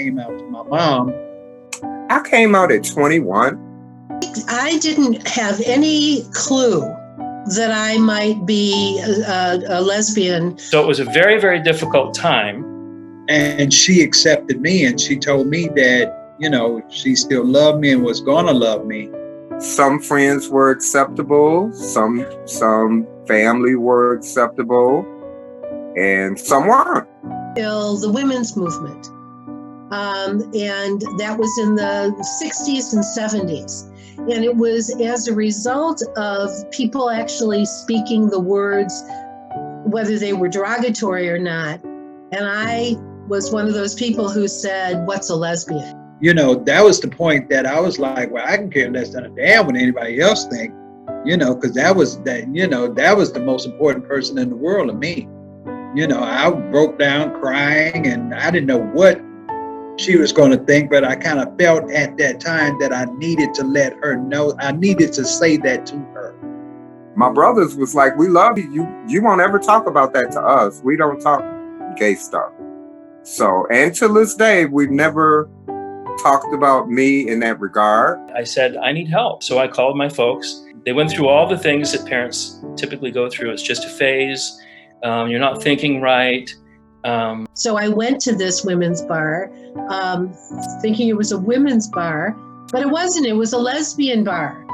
came out to my mom. I came out at 21. I didn't have any clue that I might be a lesbian. So it was a very, very difficult time. And she accepted me, and she told me that, you know, she still loved me and was going to love me. Some friends were acceptable, some family were acceptable, and some weren't. Till the women's movement. And that was in the 60s and 70s. And it was as a result of people actually speaking the words, whether they were derogatory or not. And I was one of those people who said, "What's a lesbian?" You know, that was the point that I was like, well, I can care less than a damn what anybody else think, you know, because that was the most important person in the world to me. You know, I broke down crying, and I didn't know what she was going to think, but I kind of felt at that time that I needed to let her know. I needed to say that to her. My brothers was like, "We love you. You won't ever talk about that to us. We don't talk gay stuff." So, and to this day, we've never talked about me in that regard. I said, I need help. So I called my folks. They went through all the things that parents typically go through. It's just a phase. You're not thinking right. So I went to this women's bar, thinking it was a women's bar, but it wasn't. It was a lesbian bar.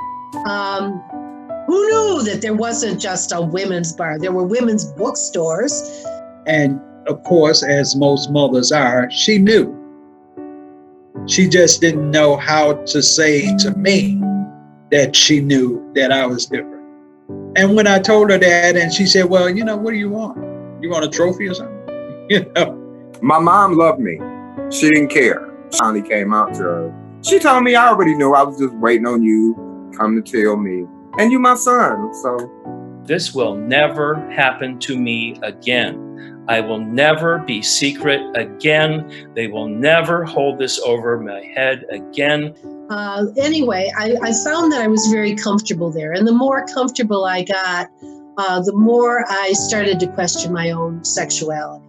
Who knew that there wasn't just a women's bar? There were women's bookstores. And of course, as most mothers are, she knew. She just didn't know how to say to me that she knew that I was different. And when I told her that, and she said, "Well, you know, what do you want? You want a trophy or something?" You know. My mom loved me. She didn't care. She finally came out to her. She told me I already knew. I was just waiting on you come to tell me. And you my son, so. This will never happen to me again. I will never be secret again. They will never hold this over my head again. Anyway, I found that I was very comfortable there. And the more comfortable I got, the more I started to question my own sexuality.